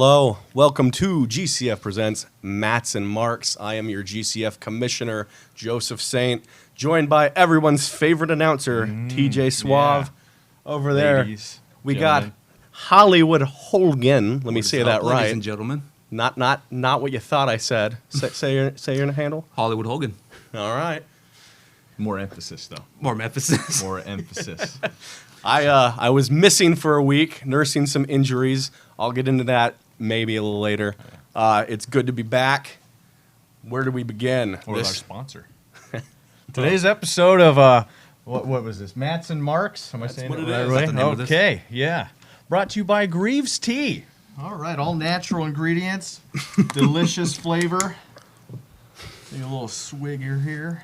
Hello, welcome to GCF Presents Mats and Marks. I am your GCF Commissioner, Joseph Saint, joined by everyone's favorite announcer, TJ Suave. Over there, Ladies, we gentlemen. got Hollywood Hogan. Let me say that right. Ladies and gentlemen. Not what you thought I said. Say your handle. Hollywood Hogan. All right. More emphasis, though. More emphasis. More emphasis. I was missing for a week, nursing some injuries. I'll get into that maybe a little later. It's good to be back. Where do we begin? Or our sponsor. Today's episode of what was this? Mats and Marks. Am I saying what it it right is. way? That's the name of this. Okay, yeah. Brought to you by Greaves Tea. All right, all natural ingredients, delicious flavor. Take a little swigger here.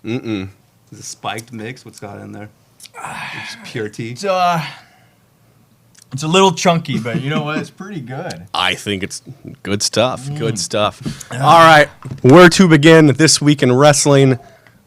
Mm-mm. Is it spiked mix? What's got in there? It's pure tea. It's a little chunky, but you know what? It's pretty good. I think it's good stuff. Good stuff. All right, where to begin this week in wrestling?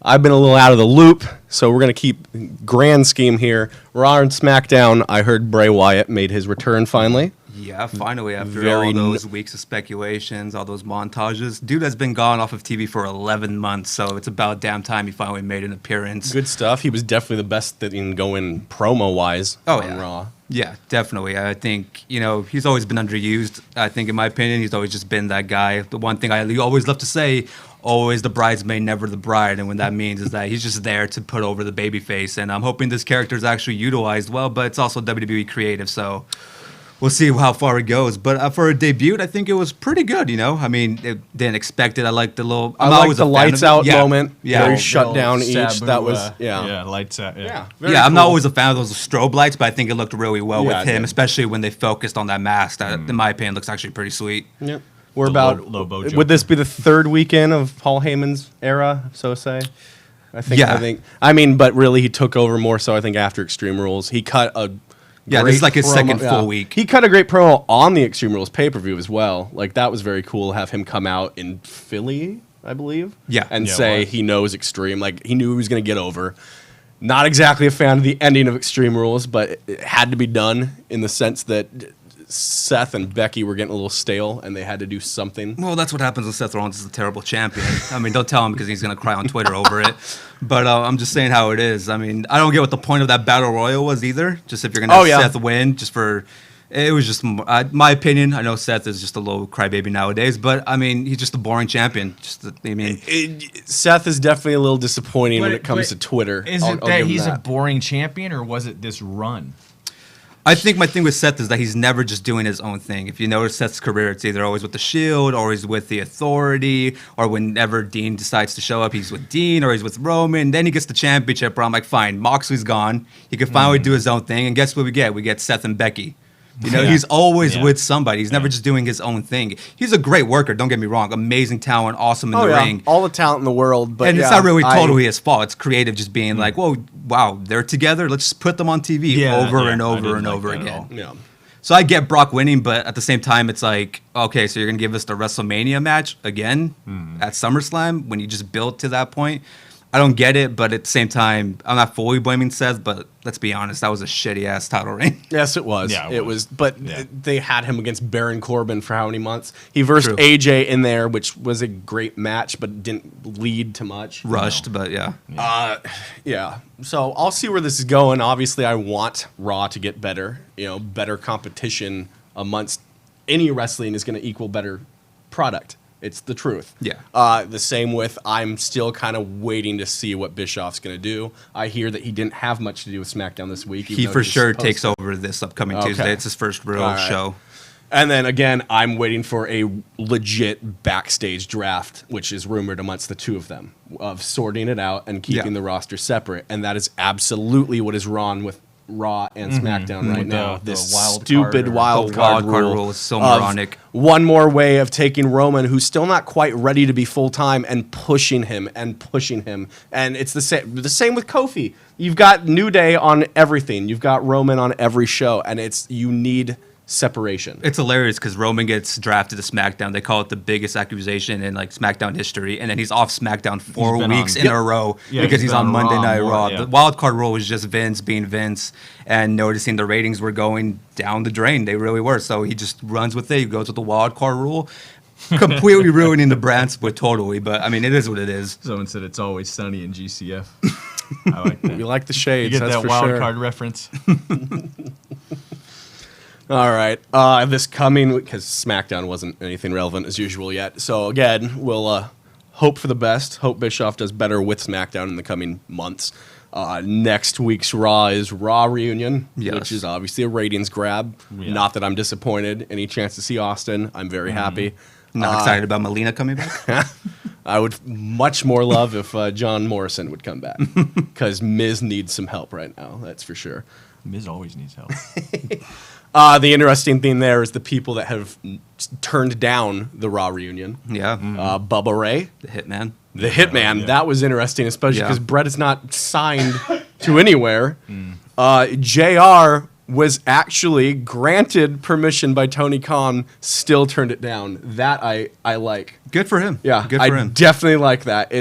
I've been a little out of the loop, so we're going to keep grand scheme here. Raw and SmackDown, I heard Bray Wyatt made his return finally. Yeah, finally, after Very all those weeks of speculations, all those montages. Dude has been gone off of TV for 11 months, so it's about damn time he finally made an appearance. Good stuff. He was definitely the best that in going promo-wise on Raw. Yeah, definitely. I think, he's always been underused. I think, in my opinion, he's always just been that guy. The one thing I always love to say, always the bridesmaid, never the bride. And what that means is that he's just there to put over the babyface. And I'm hoping this character is actually utilized well, but it's also WWE creative, so we'll see how far it goes. But for a debut, I think it was pretty good, I mean, didn't expect it. I liked the little... I liked the lights out moment. Yeah. Very shut down each. Sabu, That was, Yeah, lights out. Yeah. very I'm not cool. always a fan of those strobe lights, but I think it looked really well Yeah, with it him, did. especially when they focused on that mask. That, in my opinion, looks actually pretty sweet. Yep. We're The about. Lobo Joker. Would this be the third weekend of Paul Heyman's era? So say. I think. Yeah. I mean, but really, he took over more so. I think after Extreme Rules, he cut a. Yeah, this is like his second full week. He cut a great promo on the Extreme Rules pay-per-view as well. Like that was very cool. To have him come out in Philly, I believe. Yeah. And Yeah, it say was. he knows Extreme. Like he knew he was going to get over. Not exactly a fan of the ending of Extreme Rules, but it had to be done in the sense that Seth and Becky were getting a little stale, and they had to do something. Well, that's what happens when Seth Rollins is a terrible champion. I mean, don't tell him because he's going to cry on Twitter over it. But I'm just saying how it is. I mean, I don't get what the point of that Battle Royal was either. Just if you're going to have Seth win, just for... It was just my opinion. I know Seth is just a little crybaby nowadays, but I mean, he's just a boring champion. Seth is definitely a little disappointing when it comes to Twitter. Is I'll it give that him he's a boring champion, or was it this run? I think my thing with Seth is that he's never just doing his own thing. If you notice Seth's career, it's either always with the Shield, or he's with the Authority, or whenever Dean decides to show up, he's with Dean, or he's with Roman. Then he gets the championship, where I'm like, fine, Moxley's gone. He can finally do his own thing, and guess what we get? We get Seth and Becky. He's always with somebody. He's never just doing his own thing. He's a great worker, don't get me wrong. Amazing talent, awesome in the ring. All the talent in the world. But And it's not really totally his fault. It's creative just being like, whoa, wow, they're together. Let's just put them on TV over and over and over again. Yeah. So I get Brock winning, but at the same time, it's like, okay, so you're going to give us the WrestleMania match again at SummerSlam when you just built to that point? I don't get it, but at the same time, I'm not fully blaming Seth, but let's be honest, that was a shitty-ass title reign. Yes, it was. Yeah, it was. But they had him against Baron Corbin for how many months? He versed True. AJ in there, which was a great match, but didn't lead to much. Rushed, but yeah. Yeah. So I'll see where this is going. Obviously, I want Raw to get better. Better competition amongst any wrestling is going to equal better product. It's the truth. Yeah. The same with I'm still kind of waiting to see what Bischoff's going to do. I hear that he didn't have much to do with SmackDown this week. He for sure takes over this upcoming Tuesday. It's his first real show. And then again, I'm waiting for a legit backstage draft, which is rumored amongst the two of them, of sorting it out and keeping the roster separate. And that is absolutely what is wrong with Raw and SmackDown right now. This stupid wild card rule is so moronic. One more way of taking Roman, who's still not quite ready to be full time, and pushing him. And it's the same with Kofi. You've got New Day on everything. You've got Roman on every show, and you need separation. It's hilarious because Roman gets drafted to SmackDown. They call it the biggest accusation in like SmackDown history, and then he's off SmackDown 4 been weeks on- in a row because he's been on on Monday Raw Night more, Raw. yeah. The wild card rule was just Vince being Vince and noticing the ratings were going down the drain. They really were. So he just runs with it. He goes with the wild card rule, completely ruining the brand split totally. But I mean, it is what it is. Someone said it's always sunny in GCF. I like that. We like the You shades. get that's that for wild sure. card reference. All right. This coming, because SmackDown wasn't anything relevant as usual yet. So again, we'll hope for the best. Hope Bischoff does better with SmackDown in the coming months. Next week's Raw is Raw Reunion, Yes. which is obviously a ratings grab. Yeah. Not that I'm disappointed. Any chance to see Austin, I'm very happy. Not excited about Melina coming back. I would much more love if John Morrison would come back, because Miz needs some help right now. That's for sure. Miz always needs help. The interesting thing there is the people that have turned down the Raw Reunion. Yeah. Bubba Ray, The Hitman. the Hitman. yeah. That was interesting, especially Yeah. because Brett is not signed to anywhere. JR was actually granted permission by Tony Khan, still turned it down. That I like. Good for him. Yeah, Good for I him. definitely like that.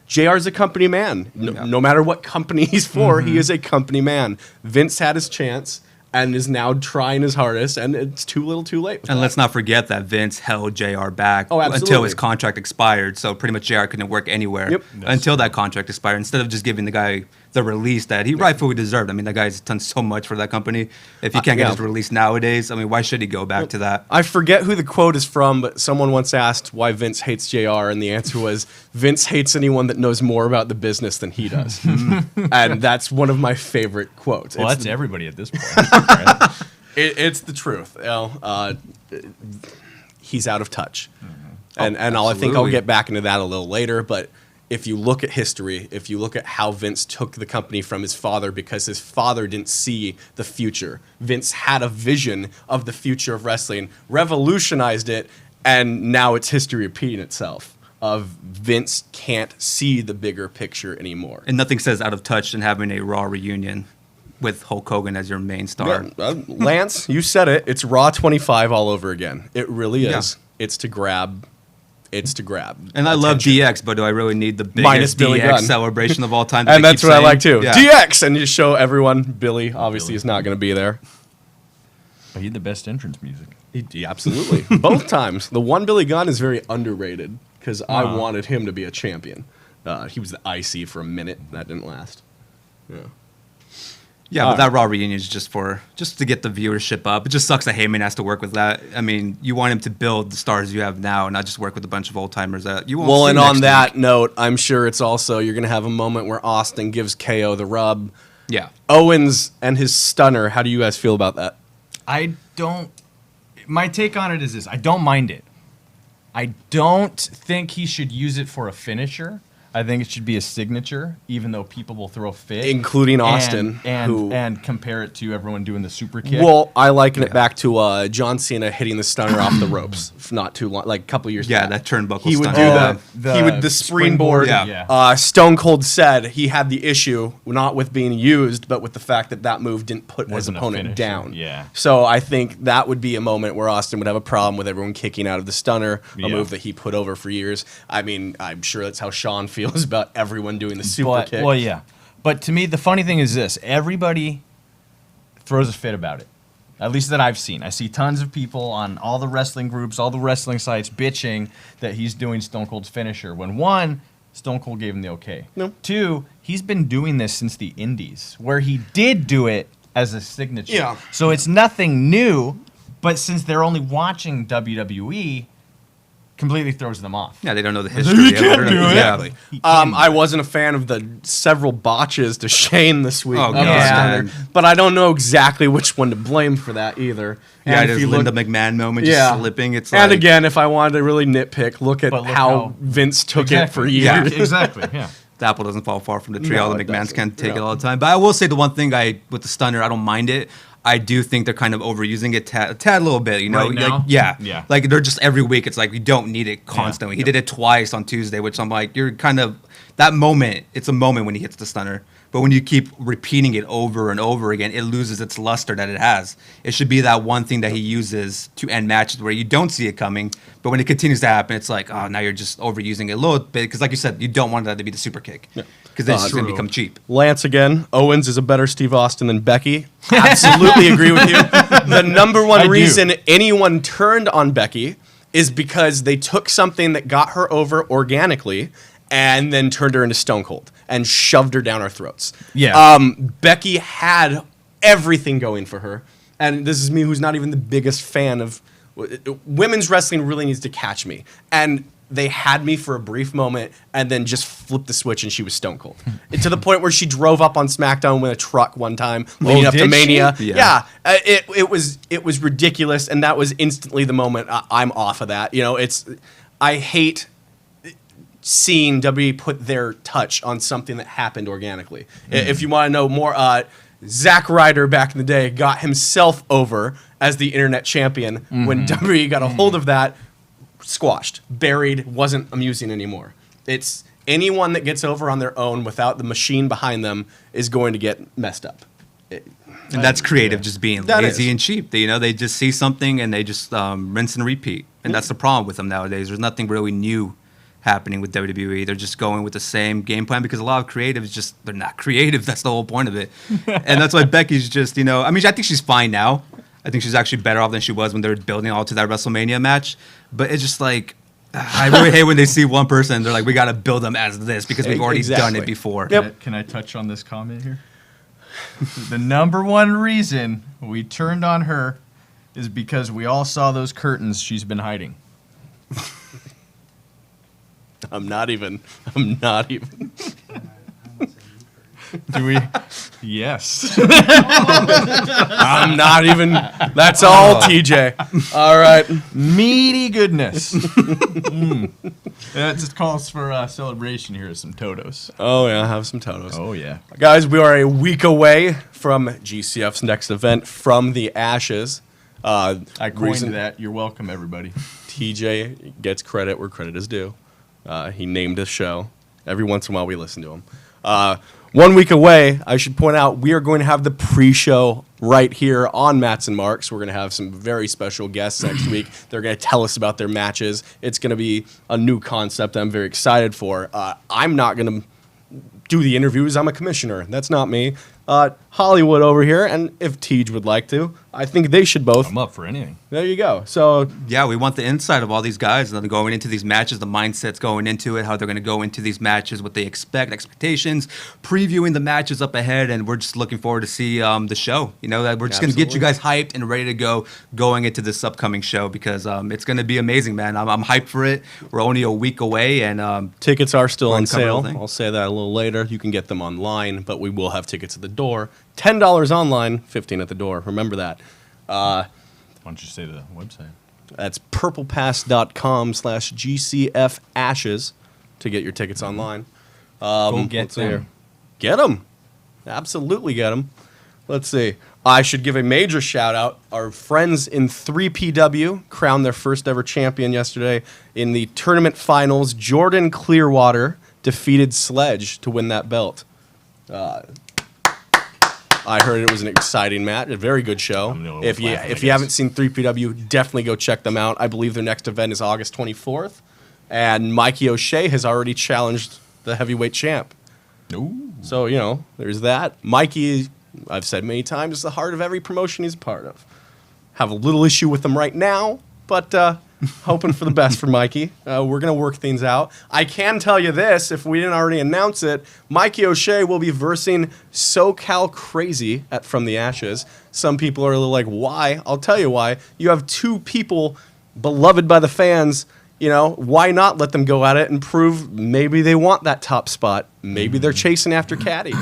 JR's a company man. No matter what company he's for, he is a company man. Vince had his chance and is now trying his hardest, and it's too little too late. with And that. let's not forget that Vince held JR back Oh, until absolutely. his contract expired. So pretty much JR couldn't work anywhere Yep. until that contract expired. Instead of just giving the guy the release that he rightfully deserved. I mean, that guy's done so much for that company. If he can't get yeah. his release nowadays, I mean, why should he go back to that? I forget who the quote is from, but someone once asked why Vince hates JR, and the answer was Vince hates anyone that knows more about the business than he does. And that's one of my favorite quotes. Well, It's that's everybody at this point. Right? It's the truth. He's out of touch, and I think I'll absolutely. get back into that a little later. But if you look at history, if you look at how Vince took the company from his father, because his father didn't see the future, Vince had a vision of the future of wrestling, revolutionized it, and now it's history repeating itself. Of Vince can't see the bigger picture anymore. And nothing says out of touch than having a Raw reunion with Hulk Hogan as your main star. Lance, you said it. It's Raw 25 all over again. It really Yeah. is. It's to grab. And I love attention. DX, but do I really need the Minus biggest Billy DX Gunn. celebration of all time? that And they that's keep what I saying? like too. Yeah. DX, and you just show everyone. Billy obviously is not going to be there. But he had the best entrance music. Absolutely, both times. The one Billy Gunn is very underrated because I Wow. wanted him to be a champion. He was the IC for a minute. That didn't last. Yeah. Yeah, but that Raw reunion is just to get the viewership up. It just sucks that Heyman has to work with that. I mean, you want him to build the stars you have now, and not just work with a bunch of old timers that you won't. Well, see and on next that week. note, I'm sure it's also you're going to have a moment where Austin gives KO the rub. Yeah, Owens and his stunner. How do you guys feel about that? I don't. My take on it is this: I don't mind it. I don't think he should use it for a finisher. I think it should be a signature, even though people will throw a fit, Including Austin, and compare it to everyone doing the super kick. Well, I liken it back to John Cena hitting the stunner off the ropes not too long, like a couple years yeah, back. that turnbuckle. He would stunner. do that. He would the springboard. Yeah. Stone Cold said he had the issue not with being used, but with the fact that move didn't put Wasn't his a opponent finisher, down. yeah. So I think that would be a moment where Austin would have a problem with everyone kicking out of the stunner, a Yeah. move that he put over for years. I mean, I'm sure that's how Sean feels about everyone doing the super kick. Well, yeah. But to me, the funny thing is this: everybody throws a fit about it. At least that I've seen. I see tons of people on all the wrestling groups, all the wrestling sites bitching that he's doing Stone Cold's finisher. When one, Stone Cold gave him the okay. No. Two, he's been doing this since the Indies, where he did do it as a signature. Yeah. So it's nothing new, but since they're only watching WWE, completely throws them off. Yeah, they don't know the history. can't of it. do it. Exactly. I wasn't a fan of the several botches to Shane this week. Oh, of the God. stunner, but I don't know exactly which one to blame for that either. Yeah, And there's if you Linda look- McMahon moment just slipping. It's and like, again, if I wanted to really nitpick, look at But look how how- Vince took it for Exactly. years. Yeah, exactly. Yeah. the apple doesn't fall far from the tree. No, All the it McMahons doesn't. can't take it No. all the time. But I will say the one thing with the stunner, I don't mind it. I do think they're kind of overusing it a tad little bit, you know? Right now? Like, yeah. Yeah. Like, they're just every week. It's like, you don't need it constantly. He did it twice on Tuesday, which I'm like, you're kind of, that moment, it's a moment when he hits the stunner. But when you keep repeating it over and over again, it loses its luster that it has. It should be that one thing that he uses to end matches where you don't see it coming. But when it continues to happen, it's like, oh, now you're just overusing it a little bit. Because like you said, you don't want that to be the super kick. Because then it's going to become cheap. Lance again. Owens is a better Steve Austin than Becky. Absolutely agree with you. The number one reason anyone turned on Becky is because they took something that got her over organically and then turned her into Stone Cold and shoved her down our throats. Yeah. Becky had everything going for her. And this is me who's not even the biggest fan of... Women's wrestling really needs to catch me. And they had me for a brief moment and then just flipped the switch and she was Stone Cold. To the point where she drove up on SmackDown with a truck one time leading up to Mania. Yeah. It was ridiculous, and that was instantly the moment I'm off of that. You know, I hate seeing WWE put their touch on something that happened organically. If you want to know more, Zack Ryder back in the day got himself over as the internet champion when WWE got a hold of that. Squashed, buried, wasn't amusing anymore. It's anyone that gets over on their own without the machine behind them is going to get messed up. And that's creative, just being lazy and cheap. They just see something and they just rinse and repeat. And that's the problem with them nowadays. There's nothing really new happening with WWE. They're just going with the same game plan because a lot of creative is just, they're not creative. That's the whole point of it. And that's why Becky's just, I think she's fine now. I think she's actually better off than she was when they were building all to that WrestleMania match. But it's just like, I really hate when they see one person, they're like, we got to build them as this because we've already done it before. Can I touch on this comment here? The number one reason we turned on her is because we all saw those curtains she's been hiding. I'm not even. Do we? Yes. I'm not even. That's all, TJ. All right. Meaty goodness. That just calls for a celebration here of some Totos. Oh, yeah. Have some Totos. Oh, yeah. Guys, we are a week away from GCF's next event, From the Ashes. I coined that. You're welcome, everybody. TJ gets credit where credit is due. He named a show. Every once in a while, we listen to him. 1 week away, I should point out, we are going to have the pre-show right here on Mats and Marks. We're going to have some very special guests next week. They're going to tell us about their matches. It's going to be a new concept I'm very excited for. I'm not going to do the interviews. I'm a commissioner. That's not me. Hollywood over here, and if Tej would like to, I think they should both. I'm up for anything. There you go. So yeah, we want the insight of all these guys and going into these matches, the mindsets going into it, how they're going to go into these matches, what they expect, expectations, previewing the matches up ahead, and we're just looking forward to see the show. That we're just going to get you guys hyped and ready to go going into this upcoming show because it's going to be amazing, man. I'm hyped for it. We're only a week away, and tickets are still on sale. I'll say that a little later. You can get them online, but we will have tickets at the door. $10 online, $15 at the door. Remember that. Why don't you say the website? That's purplepass.com/GCF Ashes to get your tickets online. Go get them. Get them. Absolutely get them. Let's see. I should give a major shout out. Our friends in 3PW crowned their first ever champion yesterday in the tournament finals. Jordan Clearwater defeated Sledge to win that belt. I heard it was an exciting match, a very good show. If you haven't seen 3PW, definitely go check them out. I believe their next event is August 24th, and Mikey O'Shea has already challenged the heavyweight champ. Ooh. So there's that. Mikey, I've said many times, is the heart of every promotion he's a part of. Have a little issue with him right now, but hoping for the best for Mikey. We're going to work things out. I can tell you this, if we didn't already announce it, Mikey O'Shea will be versing SoCal Crazy at From the Ashes. Some people are a little like, why? I'll tell you why. You have two people beloved by the fans. Why not let them go at it and prove maybe they want that top spot. Maybe they're chasing after Caddy.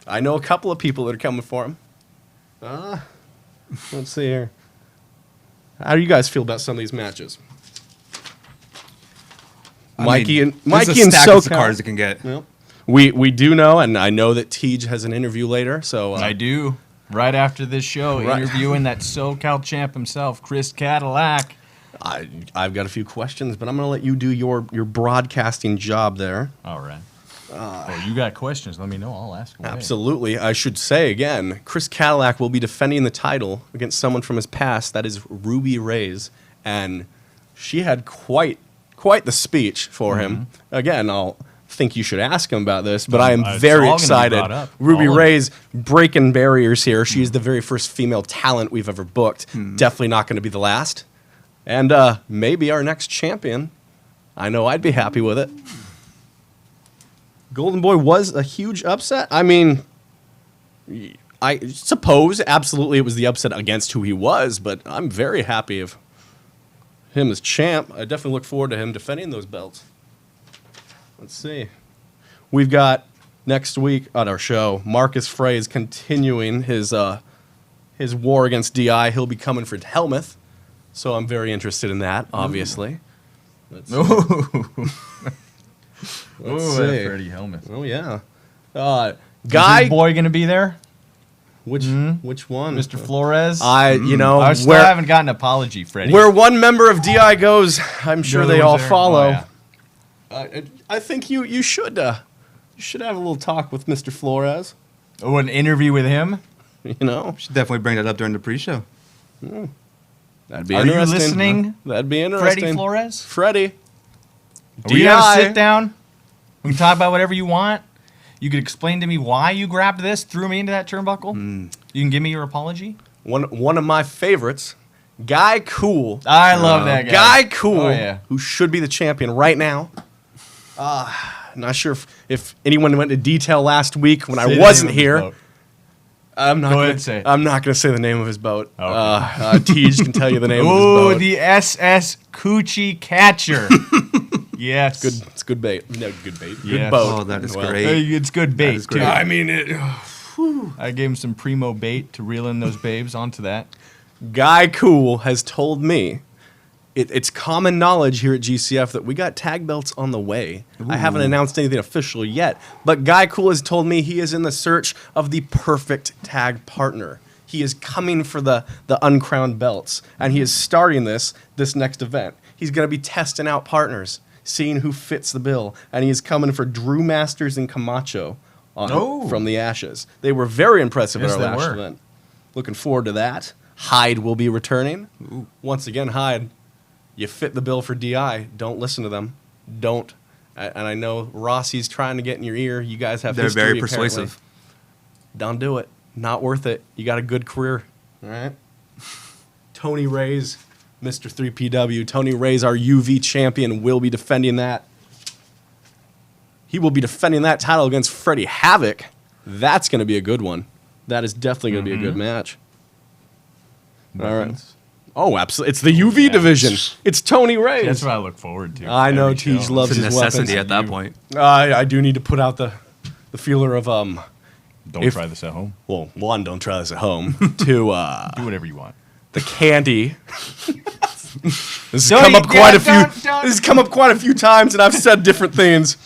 I know a couple of people that are coming for him. Let's see here. How do you guys feel about some of these matches? Mikey and SoCal. As cards it can get. Yep. We do know, and I know that Tej has an interview later. So I do. right after this show, Right. interviewing that SoCal champ himself, Chris Cadillac. I've got a few questions, but I'm going to let you do your broadcasting job there. All right. You got questions? Let me know. I'll ask away. Absolutely. I should say again, Chris Cadillac will be defending the title against someone from his past. That is Ruby Reyes, and she had quite the speech for him. Again, I'll think you should ask him about this, but I am It's very all gonna be excited. brought up. Ruby All of Reyes breaking barriers here. She is the very first female talent we've ever booked. Definitely not going to be the last. And maybe our next champion. I know I'd be happy with it. Golden Boy was a huge upset. I mean, I suppose absolutely it was the upset against who he was, but I'm very happy of him as champ. I definitely look forward to him defending those belts. Let's see. We've got next week on our show, Marcus Frey is continuing his war against DI. He'll be coming for Helmuth, so I'm very interested in that, obviously. Let's see. Let's see. Freddie Helmuth. Oh, yeah. Is Guy, his boy gonna be there? which one? Mr. Flores? I still haven't gotten an apology, Freddie. where one member of DI goes, I'm sure The they other all one's there? follow. Oh, yeah. I think you should have a little talk with Mr. Flores. Oh, an interview with him? You know, Should definitely bring that up during the pre-show. that'd be Are you interesting. listening, That'd be interesting. Freddie Flores? Freddie. Are we gonna DI. sit down? We can talk about whatever you want. You could explain to me why you grabbed this, threw me into that turnbuckle. You can give me your apology. One of my favorites, Guy Cool. I love that Guy Cool, Oh, yeah. who should be the champion right now. Not sure if anyone went into detail last week when Say I the wasn't name of his here. boat. I'm not Go gonna, ahead, say it. I'm not going to say the name of his boat. Okay. Tej can tell you the name of his Oh, boat. the SS Coochie Catcher. Yes. It's good bait. No, good bait. Good Yes. boat. Oh, that is Well, great. Hey, it's good bait, is too. great. I mean, I gave him some primo bait to reel in those babes onto that. Guy Cool has told me it's common knowledge here at GCF that we got tag belts on the way. I haven't announced anything official yet, but Guy Cool has told me he is in the search of the perfect tag partner. He is coming for the uncrowned belts, and he is starting this next event. He's going to be testing out partners, seeing who fits the bill, and he is coming for Drew Masters and Camacho from the Ashes. They were very impressive Yes, at our they last were. event. Looking forward to that. Hyde will be returning. Once again, Hyde, you fit the bill for DI. Don't listen to them. Don't. And I know Rossi's trying to get in your ear. You guys have They're history, very apparently. persuasive. Don't do it. Not worth it. You got a good career. All right? Tony Reyes, Mr. 3PW. Tony Reyes, our UV champion, will be defending that. He will be defending that title against Freddie Havoc. That's going to be a good one. That is definitely going to be a good match. All right. Oh, absolutely. It's the UV division. It's Tony Reyes. That's what I look forward to. I know every Tej show. loves It's a his necessity weapons. at that point. I do need to put out the feeler of Don't if- try this at home. well, one, don't try this at home. Two, Do whatever you want. the candy. This has Don't come eat- up quite a yeah, few. don't- This has come up quite a few times, and I've said different things.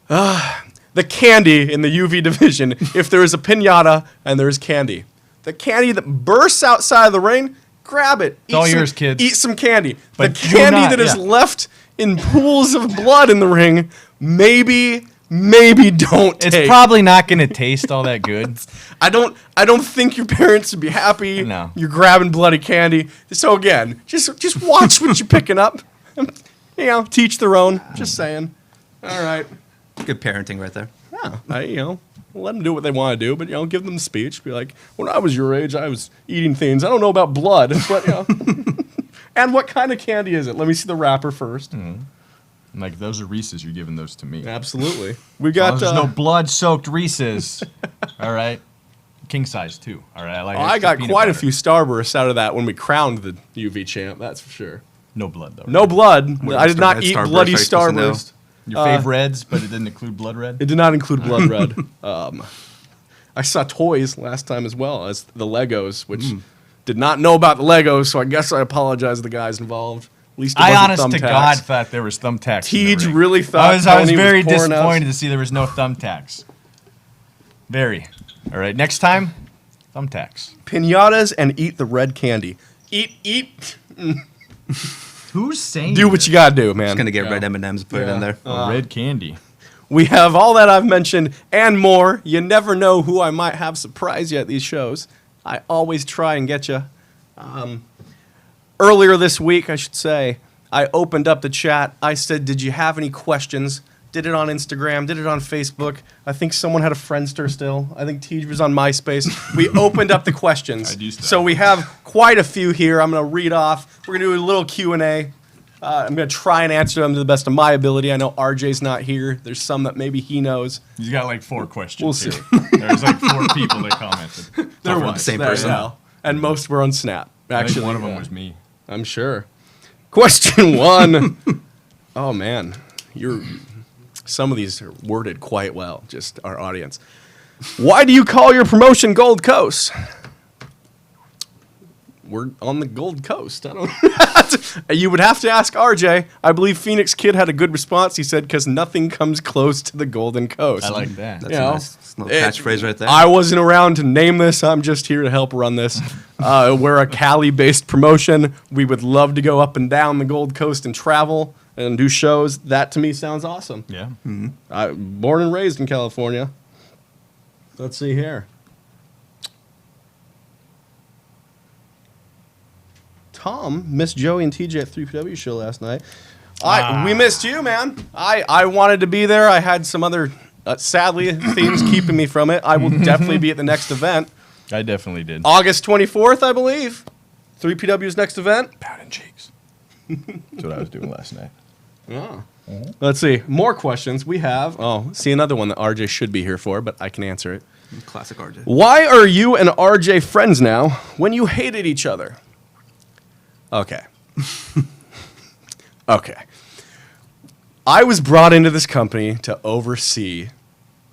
The candy in the UV division. If there is a pinata and there is candy, the candy that bursts outside of the ring, grab it. It's all some, yours, kids. Eat some candy. But the do candy not- that is yeah. left in pools of blood in the ring, maybe don't It's take. probably not going to taste all that good. I don't think your parents would be happy. No. You're grabbing bloody candy. So again, just watch what you're picking up. Teach their own. Just saying. All right. Good parenting right there. Yeah. Let them do what they want to do, but give them the speech. Be like, when I was your age, I was eating things. I don't know about blood, but And what kind of candy is it? Let me see the wrapper first. Like, those are Reese's. You're giving those to me. Absolutely. We As long got. as there's no blood-soaked Reese's. All right. King size, too. All right. I got quite a few Starbursts out of that when we crowned the UV champ. That's for sure. No blood, though. No blood. What I did Mr. not Red eat Starburst bloody are you supposed to know? Starburst. Your fave reds, but it didn't include blood red? It did not include blood red. I saw toys last time as well as the Legos, which did not know about the Legos, so I guess I apologize to the guys involved. At least it I, wasn't honest to thumbtacks. God, thought there was thumbtacks. in the Tej ring. really thought I was Tony very pouring out- disappointed to see there was no thumbtacks. Very. All right. Next time, Thumbtacks. Pinatas and eat the red candy. Eat. Who's saying Do what you gotta do, man. Just gonna get red M&Ms and put it in there. red candy? We have all that I've mentioned and more. You never know who I might have surprise you at these shows. I always try and get you. Earlier this week, I should say, I opened up the chat. I said, did you have any questions? Did it on Instagram, did it on Facebook. I think someone had a Friendster still. I think Tej was on MySpace. We opened up the questions. So we have quite a few here. I'm going to read off. We're going to do a little Q&A. I'm going to try and answer them to the best of my ability. I know RJ's not here. There's some that maybe he knows. He's got like 4 questions. We'll see. There's like 4 people that commented. There was was. the same There, person. yeah. And most were on Snap. Actually, Actually, one of them was me. I'm sure. Question 1. Oh, man. Some of these are worded quite well, just our audience. Why do you call your promotion Gold Coast? We're on the Gold Coast. I don't. You would have to ask RJ. I believe Phoenix Kid had a good response. He said, because nothing comes close to the Golden Coast. I like that. That's You a know, nice little catchphrase right there. I wasn't around to name this. I'm just here to help run this. We're a Cali-based promotion. We would love to go up and down the Gold Coast and travel and do shows. That, to me, sounds awesome. Yeah. Born and raised in California. Let's see here. Tom missed Joey and TJ at 3PW show last night. We missed you, man. I wanted to be there. I had some other, sadly, things keeping me from it. I will definitely be at the next event. I definitely did. August 24th, I believe. 3PW's next event. Pounding cheeks. That's what I was doing last night. Oh. Let's see. More questions. We have, see another one that RJ should be here for, but I can answer it. Classic RJ. Why are you and RJ friends now when you hated each other? Okay. Okay. I was brought into this company to oversee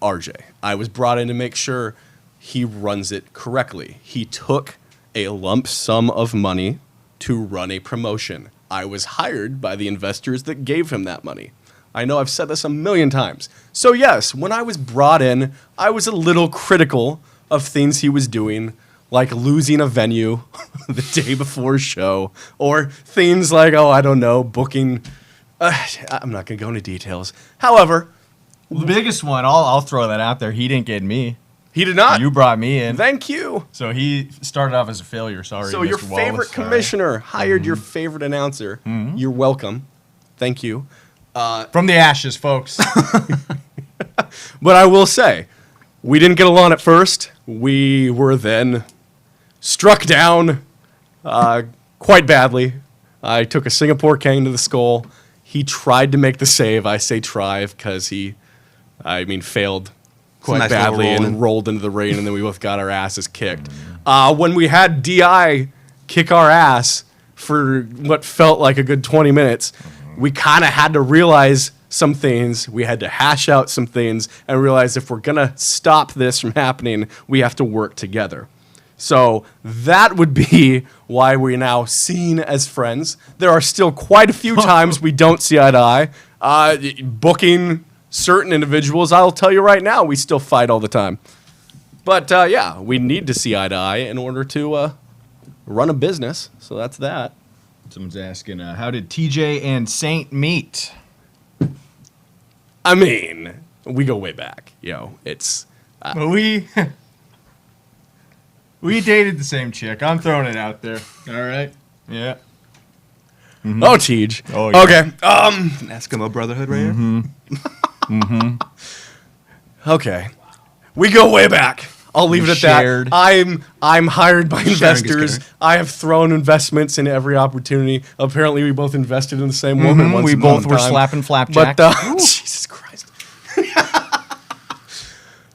RJ. I was brought in to make sure he runs it correctly. He took a lump sum of money to run a promotion. I was hired by the investors that gave him that money. I know I've said this a million times. So yes, when I was brought in, I was a little critical of things he was doing, like losing a venue the day before a show, or things like, booking. I'm not going to go into details. However, The biggest one, I'll throw that out there. He didn't get me. he did not. You brought me in. Thank you. So he started off as a failure. Sorry. So Mr. your Wallace. favorite Sorry. commissioner hired your favorite announcer. You're welcome. Thank you. From the ashes, folks. But I will say, we didn't get along at first. We were then struck down quite badly. I took a Singapore cane to the skull. He tried to make the save. I say try because he failed quite nice little badly and rolling. rolled into the rain, and then we both got our asses kicked. When we had DI kick our ass for what felt like a good 20 minutes, we kind of had to realize some things. We had to hash out some things and realize if we're going to stop this from happening, we have to work together. So that would be why we're now seen as friends. There are still quite a few times we don't see eye to eye. Booking certain individuals, I'll tell you right now, we still fight all the time. But yeah, we need to see eye to eye in order to run a business. So that's that. Someone's asking, how did TJ and Saint meet? I mean, we go way back. It's We dated the same chick. I'm throwing it out there. All right. Yeah. oh, Tej. Oh, yeah. Okay. An Eskimo Brotherhood right here. Okay. We go way back. I'll leave it at shared. that. I'm hired by Sharing is investors. caring. I have thrown investments in every opportunity. Apparently, we both invested in the same woman. Once We upon both a were time. slapping flapjack. But Jesus Christ.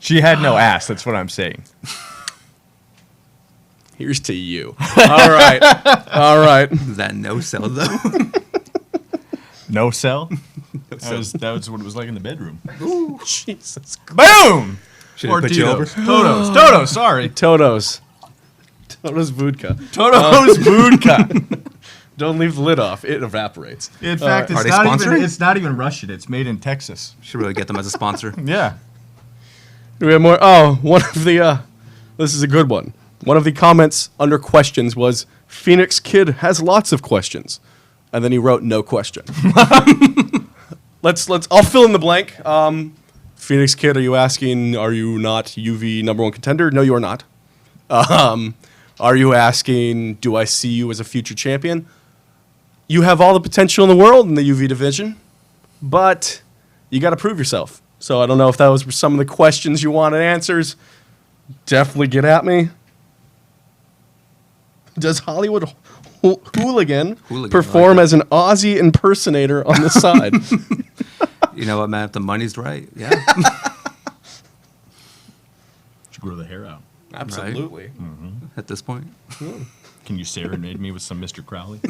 She had no ass. That's what I'm saying. Here's to you. All right. All right. Is that no sell though? No cell. That was what it was like in the bedroom. Ooh, Jesus Christ. Boom. Should have put you over. Toto. Sorry. Toto's vodka. Toto's vodka. Don't leave the lid off. It evaporates. In fact, Are they sponsoring? it's not even Russian. It's made in Texas. Should really get them as a sponsor. Yeah. Do we have more? Oh, one of the. This is a good one. One of the comments under questions was, Phoenix Kid has lots of questions. And then he wrote no question. I'll fill in the blank. Phoenix Kid, are you asking, are you not UV #1 contender? No, you are not. Are you asking, do I see you as a future champion? You have all the potential in the world in the UV division, but you got to prove yourself. So I don't know if that was some of the questions you wanted answers. Definitely get at me. Does Hollywood Hooligan perform as an Aussie impersonator on the side? You know what, man? If the money's right, yeah. Should grow the hair out. Absolutely. Right? At this point. Can you serenade me with some Mr. Crowley?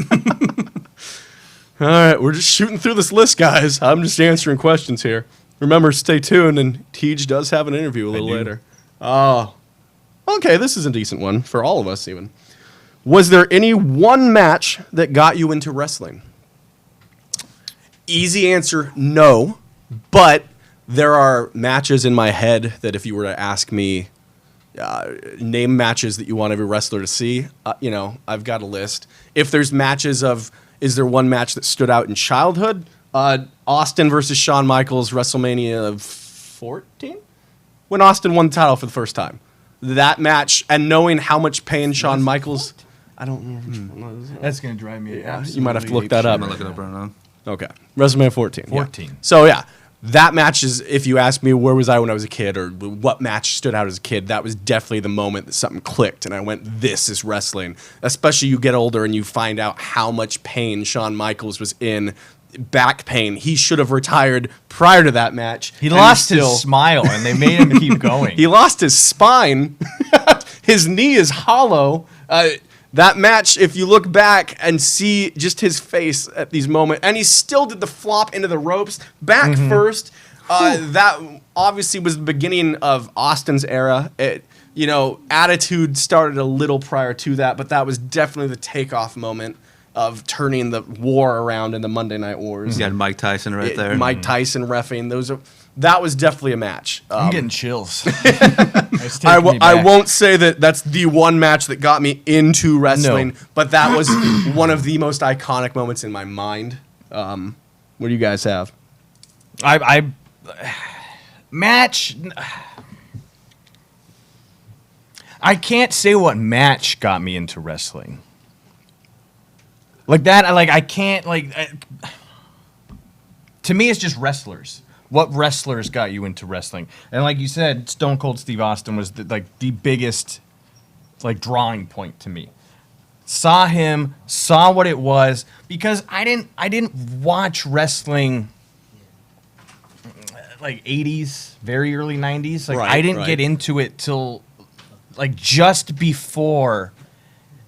All right, we're just shooting through this list, guys. I'm just answering questions here. Remember, stay tuned, and Tej does have an interview a little later. Oh, okay, this is a decent one for all of us, even. Was there any one match that got you into wrestling? Easy answer, no. But there are matches in my head that if you were to ask me, name matches that you want every wrestler to see, I've got a list. If there's matches of, is there one match that stood out in childhood? Austin versus Shawn Michaels, WrestleMania 14? When Austin won the title for the first time. That match, and knowing how much pain Shawn Michaels... I don't know. That's going to drive me You might have to look that up. I'm going to look it up right now. Okay. WrestleMania 14. 14. Yeah. So, yeah. That match is, if you ask me where was I when I was a kid or what match stood out as a kid, that was definitely the moment that something clicked and I went, this is wrestling. Especially you get older and you find out how much pain Shawn Michaels was in. Back pain. He should have retired prior to that match. He lost his smile and they made him keep going. He lost his spine. His knee is hollow. That match, if you look back and see just his face at these moments, and he still did the flop into the ropes, back first. That obviously was the beginning of Austin's era. Attitude started a little prior to that, but that was definitely the takeoff moment of turning the war around in the Monday Night Wars. You had Mike Tyson right there. Mike Tyson reffing. That was definitely a match. I'm getting chills. I won't say that that's the one match that got me into wrestling, but that was one of the most iconic moments in my mind. What do you guys have? Match. I can't say what match got me into wrestling. Like that, I can't, to me, it's just wrestlers. What wrestlers got you into wrestling? And like you said, Stone Cold Steve Austin was the biggest, drawing point to me. Saw him, saw what it was, because I didn't watch wrestling, 80s, very early 90s. I didn't get into it till, just before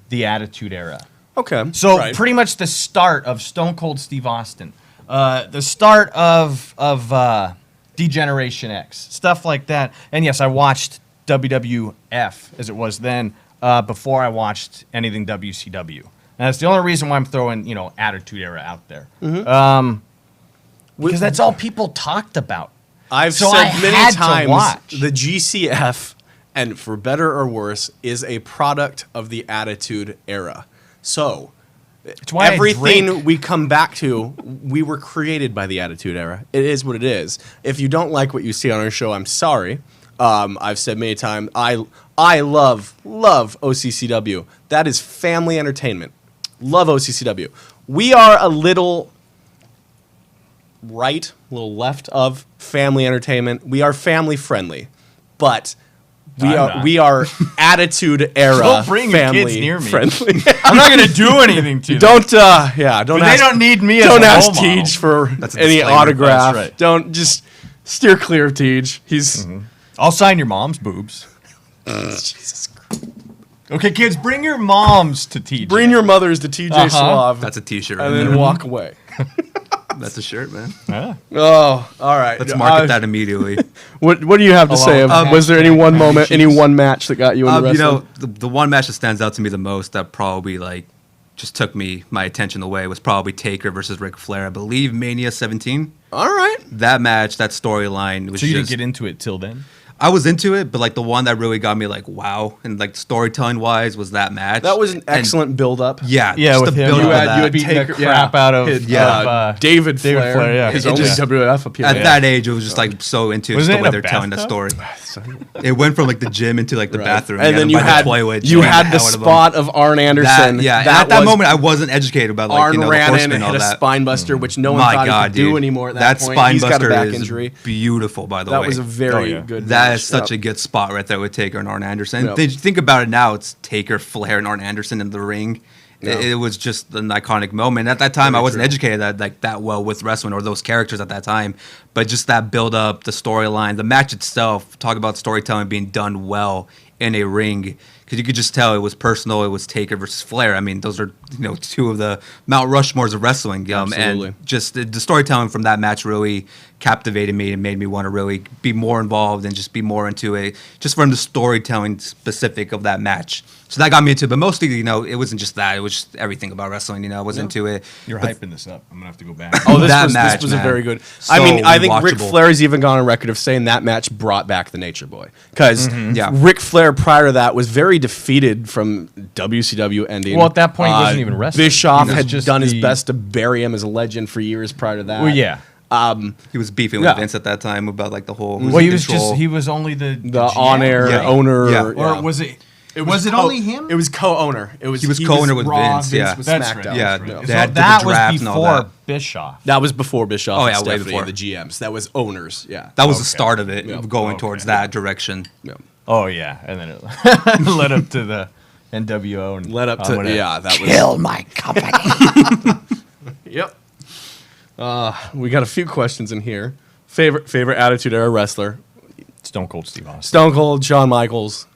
the Attitude Era. Okay. So pretty much the start of Stone Cold Steve Austin, the start of Degeneration X, stuff like that. And yes, I watched WWF as it was then before I watched anything WCW. And that's the only reason why I'm throwing Attitude Era out there, because that's all people talked about. I've said many times the GCF, and for better or worse, is a product of the Attitude Era. So, everything we come back to, we were created by the Attitude Era. It is what it is. If you don't like what you see on our show, I'm sorry. I've said many times, I love OCCW. That is family entertainment. Love OCCW. We are a little right, a little left of family entertainment. We are family friendly, but we are Attitude Era. Don't bring your family kids near me. Friendly. I'm not going to do anything to them. Don't ask, they don't need me as don't a ask role model. Tej for That's a any disclaimer. autograph. That's right. Don't just steer clear of Tej. He's I'll sign your mom's boobs. Jesus Christ. Okay, kids, bring your moms to TJ. Bring your mothers to TJ Suave. That's a T-shirt. and Right then there. walk away. That's a shirt, man. Yeah. Oh, all right. Let's market that immediately. What do you have to say? Was there any one moment, any one match that got you into wrestling? The one match that stands out to me the most that probably just took my attention away was probably Taker versus Ric Flair. I believe Mania 17. All right. That match, that storyline was So you just... didn't get into it till then? I was into it, but like the one that really got me like wow and like storytelling wise was that match. That was an excellent build-up. Yeah, Yeah, just with the him, build you up had- of you that. beat the crap out of David Flair. Flair, yeah. His It only just- WWF appearance. At that age, it was just like so into Was just it the in way a they're telling the bathtub? story. It went from like the gym into like the Right. bathroom, and then you by had the toilet, you beating had the hell out of 'em. spot of Arn Anderson. That, yeah, and that at that was moment, I wasn't educated about like Arn the ran in horsemen and and all hit a that. spine buster, which no one My thought God, he could do dude. anymore. At that point, spine he's got a buster back is injury. beautiful, by the That way. was a very yeah. good. That match. is such Yep. a good spot right there with Taker and Arn Anderson. Yep. Think about it now. It's Taker, Flair, and Arn Anderson in the ring. Yeah. It was just an iconic moment. At that time, Very I wasn't true. educated that well with wrestling or those characters at that time. But just that build up, the storyline, the match itself. Talk about storytelling being done well in a ring, because you could just tell it was personal. It was Taker versus Flair. I mean, those are two of the Mount Rushmores of wrestling. Absolutely. And just the storytelling from that match really captivated me and made me want to really be more involved and just be more into it, just from the storytelling specific of that match. So that got me into it. But mostly, it wasn't just that. It was just everything about wrestling. I was into it. You're But hyping this up. I'm gonna have to go back. Oh, this That was match, this was a man. very good. So I mean, I think Ric rewatchable. Flair's even gone on record of saying that match brought back the Nature Boy, because Yeah. Ric Flair prior to that was very defeated from WCW ending. Well, at that point, he wasn't even wrestling. Bischoff He was had just done his the- best to bury him as a legend for years prior to that. Well, yeah. He was beefing with Yeah. Vince at that time about like the whole. Well, he was control. he was only the The GM. on-air Yeah. owner, Yeah. Or was it? Was it only him? It was co-owner. It was He was co-owner with Raw, Vince, yeah. was That's SmackDown. right. Yeah, that's right. they So had the that was draft and all before that. Bischoff. That was before Bischoff Oh, and yeah, way Stephanie before. and the GMs. That was owners. Yeah. That was the Okay. start of it, Yeah. going Okay. towards that direction. Yeah. Oh yeah, and then it led up to the NWO and Led up I'm to gonna that was kill my company. Yep. We got a few questions in here. Favorite Attitude Era wrestler? Stone Cold Steve Austin. Stone Cold, Shawn Michaels.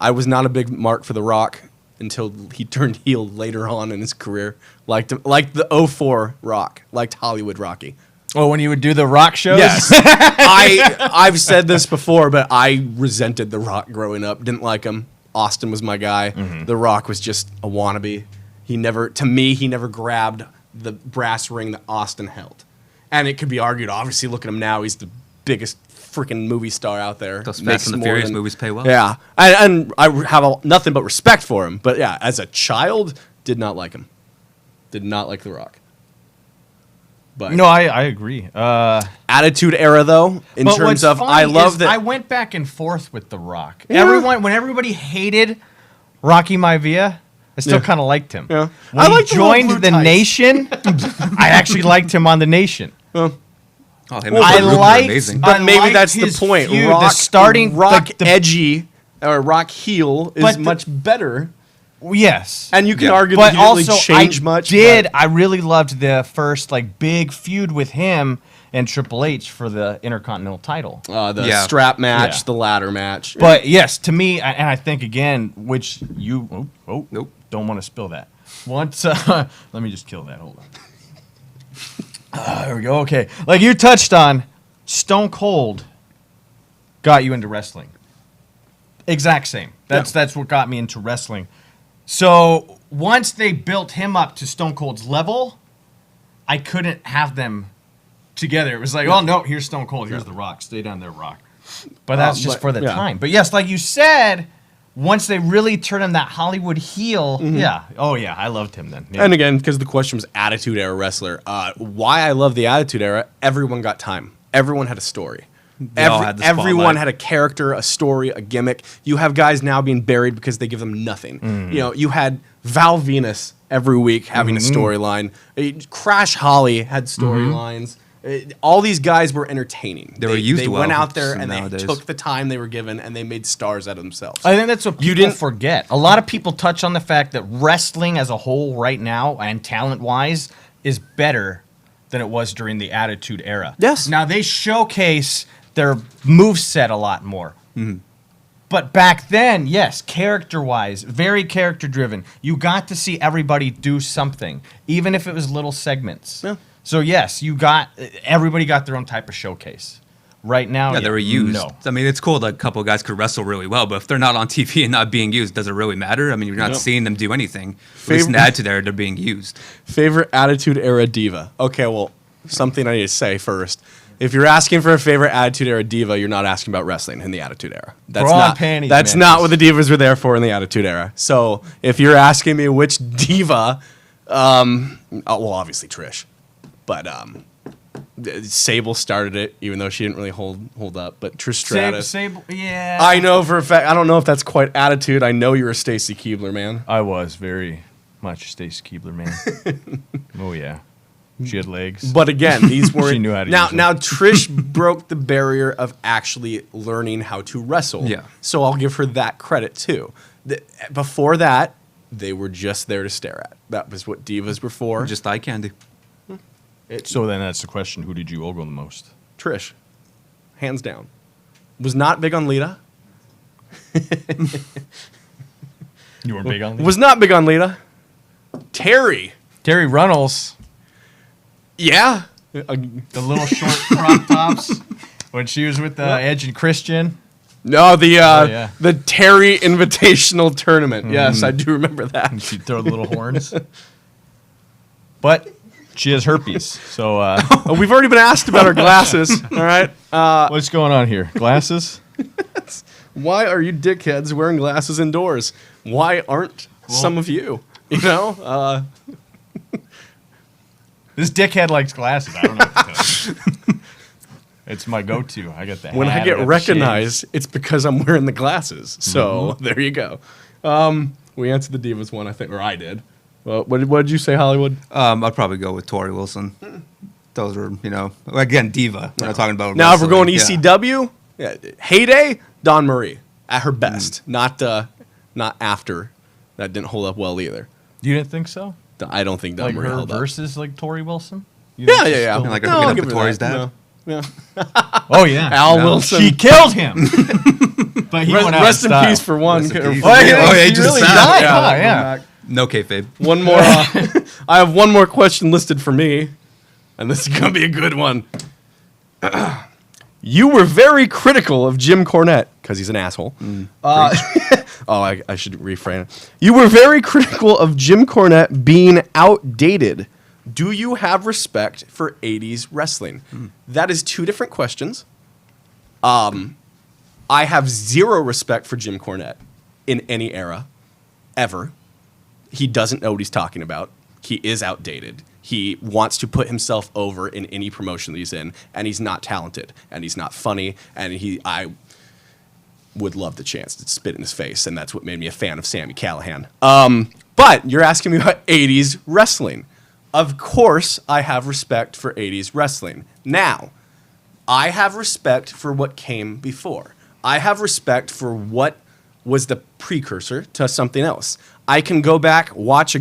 I was not a big mark for The Rock until he turned heel later on in his career. Liked the 04 Rock. Liked Hollywood Rocky. Oh, when you would do the rock shows? Yes. I've said this before, but I resented The Rock growing up. Didn't like him. Austin was my guy. The Rock was just a wannabe. He never grabbed the brass ring that Austin held. And it could be argued, obviously, look at him now. He's the biggest freaking movie star out there. Those Makes Fast and the more Furious than- movies pay well. Yeah. And I have nothing but respect for him. But yeah, as a child, did not like him. Did not like The Rock. But No, I agree. Attitude Era, though, in But terms what's of, funny I love is that. I went back and forth with The Rock. Yeah. When everybody hated Rocky Maivia, I still Yeah. kind of liked him. Yeah. When I he like the little blue joined the tights. Nation, I actually liked him on the Nation. Oh, him Well, and I Farouk were liked- amazing. But I maybe liked that's the his point. feud, the Rock, starting- Rock the- edgy or Rock heel is But the- much better. Yes. And you can Yeah. argue But that he didn't also, really change I much. did. but- I really loved the first big feud with him and Triple H for the Intercontinental title. The Yeah. strap match, Yeah. the ladder match. But yes, to me, and I think again, which you Nope. don't want to spill that. Once, let me just kill that. Hold on. There we go. Okay, like you touched on, Stone Cold got you into wrestling. Exact same. That's what got me into wrestling. So once they built him up to Stone Cold's level, I couldn't have them together. It was like, oh no, here's Stone Cold, here's The Rock. Stay down there, Rock. But that's just but- for the yeah. time. But yes, like you said, once they really turned him that Hollywood heel, yeah. Oh yeah, I loved him then. Yeah. And again, because the question was Attitude Era wrestler. Why I love the Attitude Era, everyone got time. Everyone had a story. all had the Everyone spotlight. had a character, a story, a gimmick. You have guys now being buried because they give them nothing. You had Val Venus every week having a storyline. Crash Holly had storylines. All these guys were entertaining. They were used They well went out there and nowadays. they took the time they were given and they made stars out of themselves. I think that's what You people didn't- forget. A lot of people touch on the fact that wrestling as a whole right now and talent-wise is better than it was during the Attitude Era. Yes. Now they showcase their moveset a lot more. But back then, yes, character-wise, very character-driven. You got to see everybody do something, even if it was little segments. Yeah. So yes, everybody got their own type of showcase. Right now, Yeah, they were used. No. I mean, it's cool that a couple of guys could wrestle really well, but if they're not on TV and not being used, does it really matter? I mean, you're not Yep. seeing them do anything. At least in Favorite- Attitude Era, they're being used. Favorite Attitude Era diva? Okay, well, something I need to say first. If you're asking for a favorite Attitude Era diva, you're not asking about wrestling in the Attitude Era. That's Bra and not panties, That's man. not what the divas were there for in the Attitude Era. So if you're asking me which diva, well, obviously Trish, but Sable started it, even though she didn't really hold up. But Trish Stratus, Sable, yeah. I know for a fact. I don't know if that's quite Attitude. I know you're a Stacy Keibler man. I was very much Stacy Keibler, man. Oh, yeah. She had legs. But again, these weren't. She knew how to now, use them. now Trish broke the barrier of actually learning how to wrestle. Yeah. So So I'll give her that credit too. Before that, they were just there to stare at. That was what divas were for. just eye candy. So then that's the question. Who did you ogle the most? Trish, hands down. Was not big on Lita. You weren't big on Was not big on Lita. Terry. Terry Runnels. Yeah. The little short crop tops. When she was with Edge and Christian. No, yeah. the Terry Invitational Tournament. Yes, I do remember that. And she'd throw the little horns. But she has herpes. So We've already been asked about her glasses. All right. what's going on here? Glasses? Why are you dickheads wearing glasses indoors? Why aren't some of you? You know? This dickhead likes glasses. I don't know what to tell you. It's my go-to. I got the When hat, I got get the recognized, it's because I'm wearing the glasses. So there you go. We answered the Divas one, I think, or I did. Well, what did you say, Hollywood? I'd probably go with Tori Wilson. Those are, again, diva. We're not talking about Now, if we're going wrestling. ECW, heyday, Dawn Marie at her best, not after. That didn't hold up well either. You didn't think so? I don't think Dawn Like Marie her held up. versus like Tori Wilson? You Yeah, think she's yeah. still- Like No, her I'll picking give up her Tori's that. dad. No. Oh yeah, Al No. Wilson. She killed him. But he went out rest of in style. peace for one. Rest in peace. Oh, yeah, he he just really died. died. Yeah, huh? come Yeah. back. No kayfabe. One more. I have one more question listed for me, and this is gonna be a good one. You were very critical of Jim Cornette because he's an asshole. I should reframe it. You were very critical of Jim Cornette being outdated. Do you have respect for 80s wrestling? That is two different questions. I have zero respect for Jim Cornette in any era, ever. He doesn't know what he's talking about. He is outdated. He wants to put himself over in any promotion that he's in, and he's not talented, and he's not funny, and I would love the chance to spit in his face, and that's what made me a fan of Sami Callihan. But you're asking me about 80s wrestling. Of course, I have respect for 80s wrestling. Now, I have respect for what came before. I have respect for what was the precursor to something else. I can go back, watch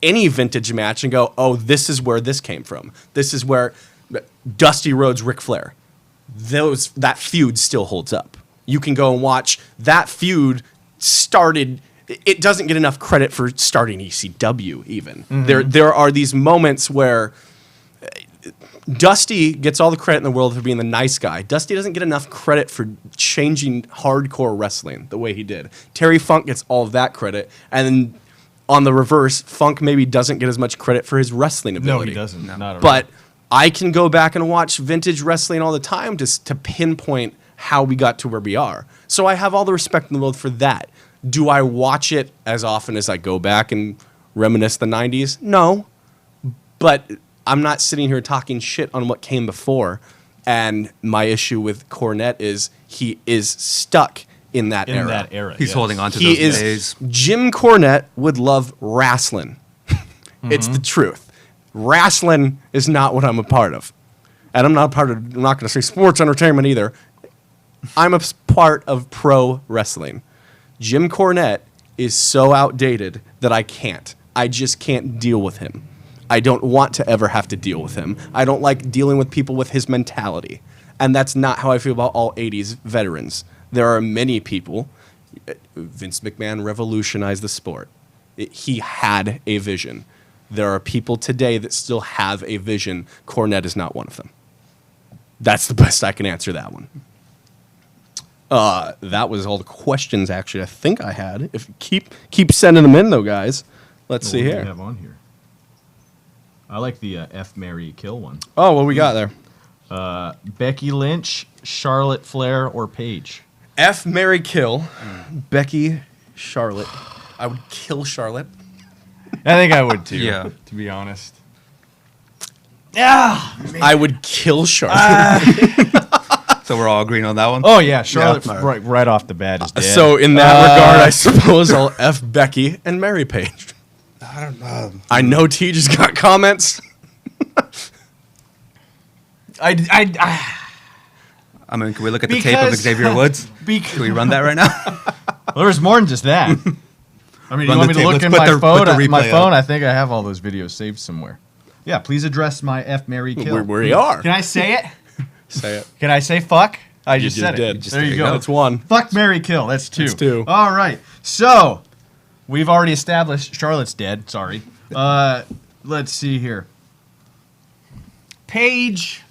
any vintage match and go, oh, this is where this came from. This is where Dusty Rhodes, Ric Flair. That feud still holds up. You can go and watch that feud started. It doesn't get enough credit for starting ECW even. There are these moments where Dusty gets all the credit in the world for being the nice guy. Dusty doesn't get enough credit for changing hardcore wrestling the way he did. Terry Funk gets all of that credit, and then on the reverse, Funk maybe doesn't get as much credit for his wrestling No, ability. he doesn't. Not at all. But I can go back and watch vintage wrestling all the time to pinpoint how we got to where we are. So I have all the respect in the world for that. Do I watch it as often as I go back and reminisce the 90s? No. But I'm not sitting here talking shit on what came before. And my issue with Cornette is he is stuck in that era. in that era, He's yes. holding on to He those is. days. Jim Cornette would love wrestling. It's the truth. Wrestling is not what I'm a part of, and I'm not going to say sports entertainment either. I'm a part of pro wrestling. Jim Cornette is so outdated that I can't. I just can't deal with him. I don't want to ever have to deal with him. I don't like dealing with people with his mentality, and that's not how I feel about all 80s veterans. There are many people. Vince McMahon revolutionized the sport. He had a vision. There are people today that still have a vision. Cornette is not one of them. That's the best I can answer that one. That was all the questions, actually, I think I had. If keep sending them in, though, guys. Let's see What do we here. have on here? I like the F, Marry, Kill one. Oh, what we got there? Becky Lynch, Charlotte Flair, or Paige? F, Mary, kill. Becky, Charlotte. I would kill Charlotte. I think I would too. Yeah. To be honest. Yeah. I would kill Charlotte. So we're all agreeing on that one? Oh yeah, Charlotte Yeah. right off the bat is dead. So in that regard, I suppose I'll F Becky and marry Paige. I don't know. I know T just got comments. I mean, can we look at the tape of Because- Xavier Woods? Can we run that right now? Well, there's more than just that. I mean, you Run want me the to tape. look Let's in put my the- phone? put the My replay phone, up. I think I have all those videos saved somewhere. Yeah, please address my F, Mary, kill. We are. Can I say it? Say it. Can I say fuck? I just just said did. it. Just there you there you go. go. That's one. Fuck, Mary, kill. That's two. That's two. All right. So, we've already established Charlotte's dead. Sorry. Let's see here. Paige.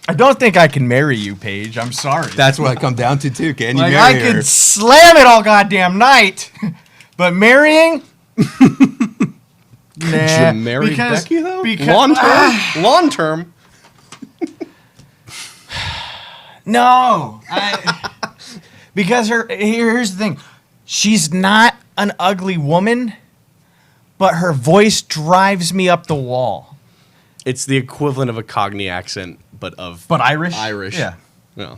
I don't think I can marry you, Paige. I'm sorry. That's what I come down to, too. Can you Like, marry I her? could slam it all goddamn night, but marrying? Could you marry Becky though? Long term. Long term. No, because here's the thing, she's not an ugly woman, but her voice drives me up the wall. It's the equivalent of a Cockney accent, but Irish. Irish. Yeah. Yeah.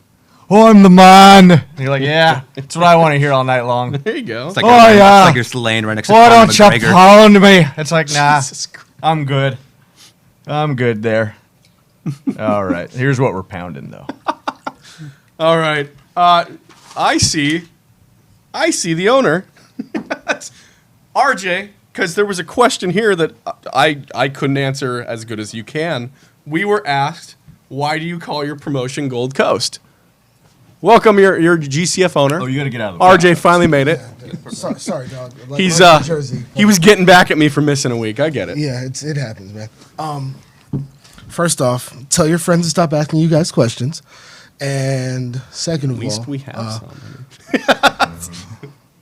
Oh, I'm the man. And you're like, yeah, that's what I want to hear all night long. There you go. It's like, Oh, you're, yeah. it's like you're slaying right next to Why Conor don't you McGregor. pound me? It's like, nah, Jesus Christ. I'm good. I'm good there. All right, here's what we're pounding though. All right. I see the owner. RJ, because there was a question here that I couldn't answer as good as you can. We were asked, why do you call your promotion Gold Coast? Welcome, your GCF owner. Oh, you got to get out of the way. RJ finally made it. Sorry, dog. Like, He's like Jersey. he was getting back at me for missing a week. I get it. Yeah, it happens, man. First off, tell your friends to stop asking you guys questions, and second of At least all, we have some.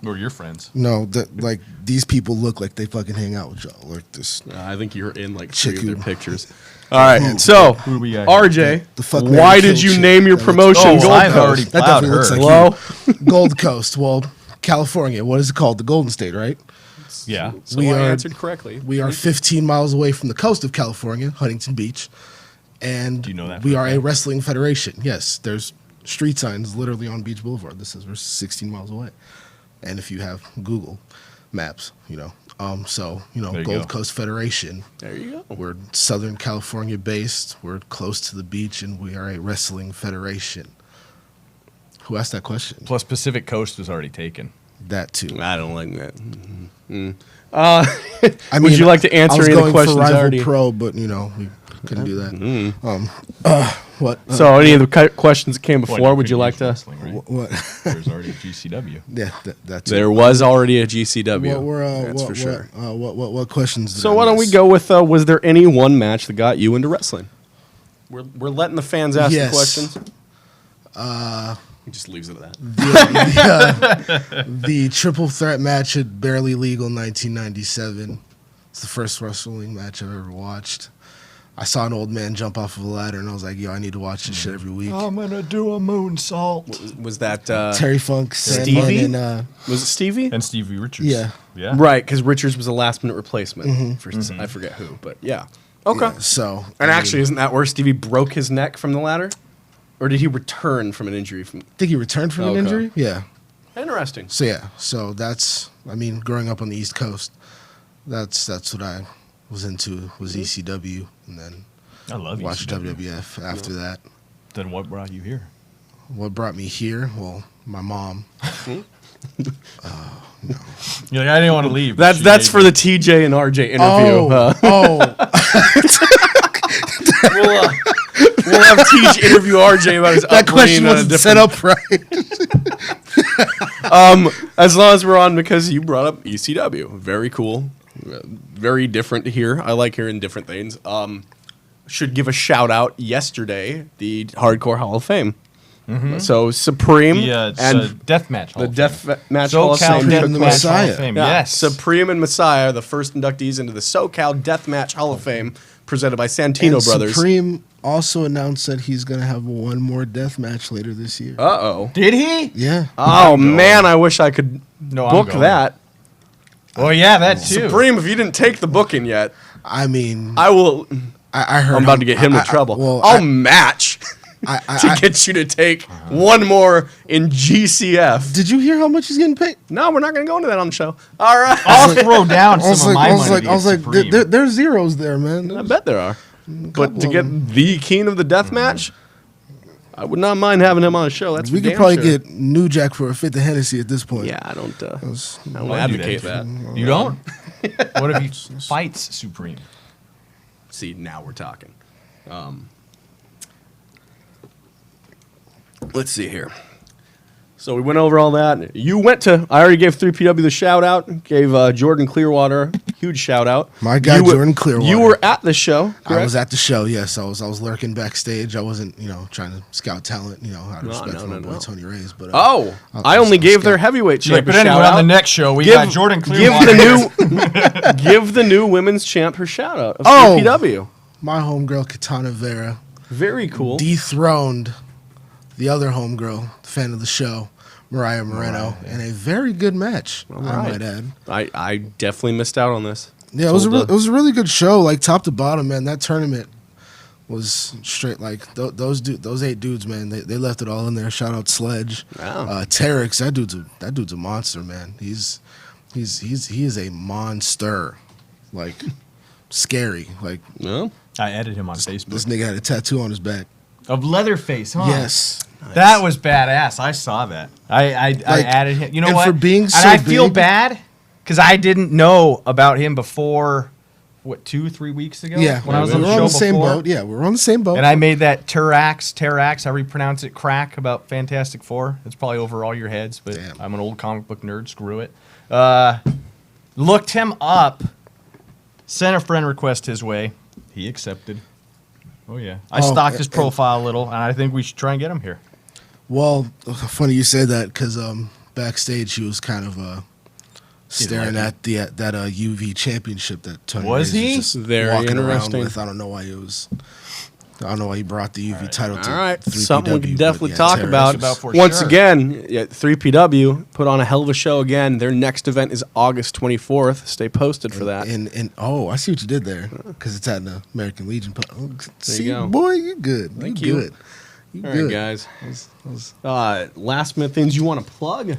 Or your friends. no, like these people look like they fucking hang out with y'all. Like this, I think you're in like 3 of Chicken. their pictures. All right, so Who do we got here? RJ, The fuck why Mary did Kill you shit. name your That looks- promotion Oh, Gold I've Coast? already that plowed definitely looks her. like Hello? you. Gold Coast. Well, California. What is it called? The Golden State, right? Yeah. So We I are- answered correctly. We are 15 miles away from the coast of California, Huntington Beach, and Do you know that we for a are a fact? wrestling federation. Yes, there's street signs literally on Beach Boulevard. This is we're 16 miles away, and if you have Google Maps, so There you Gold go. Coast Federation. There you go. We're Southern California based. We're close to the beach, and we are a wrestling federation. Who asked that question? Plus, Pacific Coast was already taken. That too. I don't like that. I Would you like to answer I was any of the going questions for Rival already? Pro, but we couldn't do that. What? So any of the questions that came before, would you like to? Wrestling, right? What? There's already GCW. Yeah, that's There it. was already a GCW. That's for sure. What questions? Did So I why don't we miss? go with? Was there any one match that got you into wrestling? We're letting the fans ask Yes. the questions. He just leaves it at that. The triple threat match at Barely Legal 1997. It's the first wrestling match I've ever watched. I saw an old man jump off of a ladder, and I was like, "Yo, I need to watch this shit every week." I'm gonna do a moonsault. Was that Terry Funk, Stevie? Sandman, and was it Stevie? And Stevie Richards. Yeah. Yeah. Right, because Richards was a last minute replacement for I forget who, but yeah. Okay. yeah, so And I mean, actually, isn't that where Stevie broke his neck from the ladder, or did he return from an injury? From I think he returned from an Okay. injury. Yeah. interesting. So that's growing up on the East Coast, that's what I was into was ECW, and then I love you. watched WWF after that. Then what brought you here? What brought me here? Well, my mom. You're like, I didn't want to leave. That's for the TJ and RJ interview. We'll have TJ interview RJ about his That question upbringing. wasn't set up right. As long as we're on, because you brought up ECW. Very cool. Very different to hear. I like hearing different things. Should give a shout out yesterday, the Hardcore Hall of Fame So Supreme and Deathmatch Hall the of Deathmatch Fame. Hall of SoCal Fame took Deathmatch place. Hall Messiah. of Fame. Yeah. Yes. Supreme and Messiah, the first inductees into the SoCal Deathmatch Hall of Fame, presented by Santino And Brothers. Supreme also announced that he's gonna have one more death match later this year. Uh-oh. Did he? Yeah. Oh, man, I wish I could No, I'm book going. that. Oh yeah, that too. Supreme, if you didn't take the booking yet, I mean, I will. I heard I'm about to get him in trouble. Well, I'll match to get you to take one more in GCF. did you hear how much he's getting paid? No, we're not going to go into that on the show. All right. I'll throw down I was some of like, my I was money. like, to I was get like, Supreme. there's zeros there, man. I bet there are. But to couple get of the king of the death match, I would not mind having him on a show. That's we for could damn probably sure. get New Jack for a fifth of Hennessy at this point. Yeah, I don't Why do advocate that. You don't? What if he fights Supreme? See, now we're talking. Let's see here. So we went over all that. You went to. I already gave 3PW the shout out. Gave Jordan Clearwater huge shout out. My guy, Jordan Clearwater. You were at the show. I correct? was at the show. Yes, I was lurking backstage. I wasn't, trying to scout talent. Out of respect for my boy Tony Reyes. But I only gave their heavyweight Yeah, champ but a anyway, shout on the out. next show, we got Jordan Give Clearwater. give the new women's champ her shout out of Oh. 3PW. my homegirl Katana Vera Very cool. dethroned the other homegirl, fan of the show, Mariah Moreno, in a very good match. I right. might add. I definitely missed out on this. Yeah, it was a really good show, like top to bottom, man. That tournament was straight like those 8 dudes, man. They left it all in there. Shout out Sledge, Wow. Terex. That dude's a monster, man. He is a monster, like scary. Like No? I added him on Facebook. this nigga had a tattoo on his back. Of Leatherface, huh? Yes, That was badass. I saw that. I added him. You know and what? for being and so I feel big- bad because I didn't know about him before. What, 2-3 weeks ago? yeah. when I was we on were the show on the same before? boat. Yeah, we were on the same boat. And I made that Terax, however you pronounce it, crack about Fantastic Four. It's probably over all your heads, but Damn. I'm an old comic book nerd. Screw it. Looked him up, sent a friend request his way. He accepted. Oh, yeah. I stalked his profile a little, and I think we should try and get him here. Well, funny you say that because backstage he was kind of staring at that UV championship that Tony Was Reyes he? was just Very walking around interesting. with. I don't know why he brought the UV title to All right, 3PW, something we but can definitely yeah, talk Terrence. about. for Once sure. again, 3PW put on a hell of a show again. Their next event is August 24th. Stay posted for that. And I see what you did there because it's at the American Legion. See, you go. boy, you good. Thank you you. good. You All good. right, guys. Last minute things you want to plug?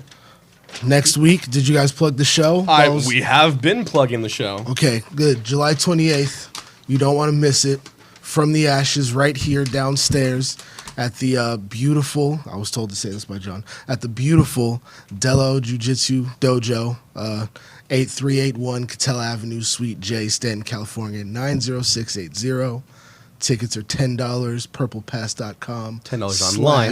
Next week, did you guys plug the show? That was- We have been plugging the show. Okay, good. July 28th. You don't want to miss it. From the Ashes, right here downstairs at the beautiful, I was told to say this by John, at the beautiful Dello Jiu-Jitsu Dojo, 8381 Cattell Avenue, Suite J, Stanton, California, 90680. Tickets are $10, purplepass.com. $10 online.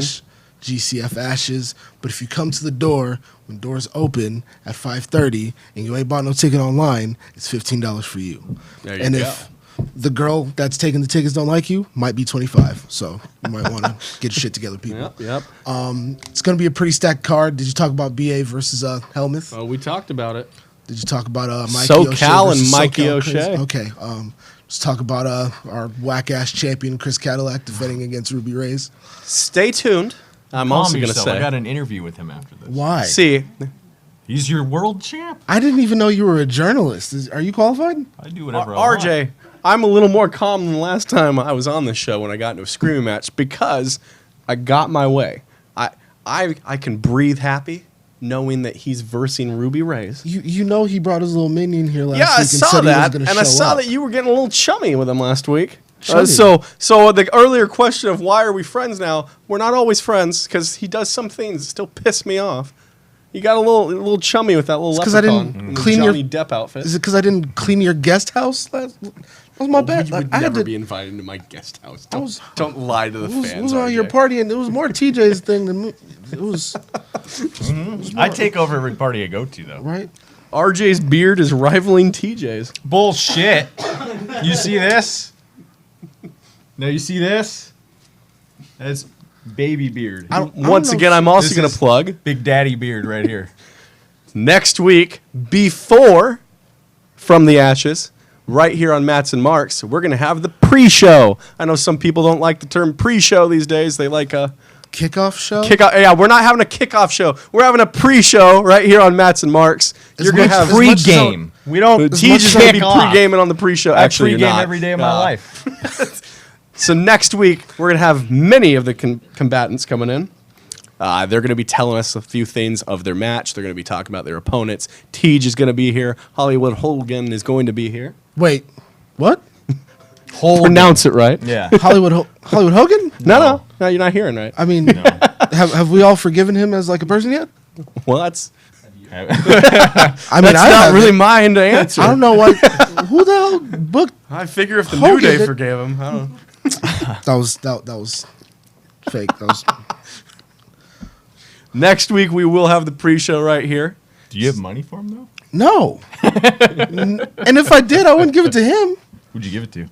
GCF Ashes. But if you come to the door when doors open at 5:30 and you ain't bought no ticket online, it's $15 for you. There you and go. if the girl that's taking the tickets don't like you, might be 25. So you might want to get your shit together, people. Yep. It's going to be a pretty stacked card. Did you talk about BA versus Helmuth? Oh, we talked about it. Did you talk about Mikey SoCal O'Shea and versus Mikey SoCal O'Shea. Chris? Okay. Let's talk about our whack-ass champion, Chris Cadillac, defending against Ruby Reyes. Stay tuned. I'm Calm also going to yourself. I say. got an interview with him after this. Why? See, He's your world champ. I didn't even know you were a journalist. Are you qualified? I do whatever I want. RJ, I'm a little more calm than last time I was on the show when I got into a screaming match because I got my way. I can breathe happy knowing that he's versing Ruby Reyes. You know he brought his little minion here last Yeah, week I and saw said that, he was and I going to show saw up. that you were getting a little chummy with him last week. Chummy? So the earlier question of why are we friends now? We're not always friends because he does some things that still piss me off. You got a little chummy with that little It's 'cause I leprechaun didn't in the clean your- Johnny Depp outfit. Is it because I didn't clean your guest house last? That was my bad. You would I had never to. be invited into my guest house. was- Don't lie to the It was, fans. it was on your RJ. party, and it was more TJ's thing than me. It was I take over every party I go to, though. right. RJ's beard is rivaling TJ's. Bullshit. You see this? No, you see this? That's Baby beard. Once know again, I'm also This going is- to plug Big daddy beard right here. next week before From the Ashes, right here on Mats and Marks, we're going to have the pre-show. I know some people don't like the term pre-show these days. They like a Kickoff show. kickoff. Yeah, we're not having a kickoff show. We're having a pre-show right here on Mats and Marks. You're going to have as much as Pre-game. We don't Teach is going to be kick off. pre-gaming on the pre-show. I Actually, you're pre-game not. every day of my life. So next week, we're going to have many of the combatants coming in. They're going to be telling us a few things of their match. They're going to be talking about their opponents. Tej is going to be here. Hollywood Hogan is going to be here. Wait, what? Pronounce it right. Yeah. Hollywood Hogan? No, you're not hearing right. I mean, have we all forgiven him as like a person yet? Well, that's I mean, that's I not haven't. really mine to answer. I don't know why. Who the hell booked? I figure if the Hogan New Day did- forgave him, I don't know. That was fake. That was. Next week, we will have the pre-show right here. Do you have money for him, though? No. And if I did, I wouldn't give it to him. Who'd you give it to?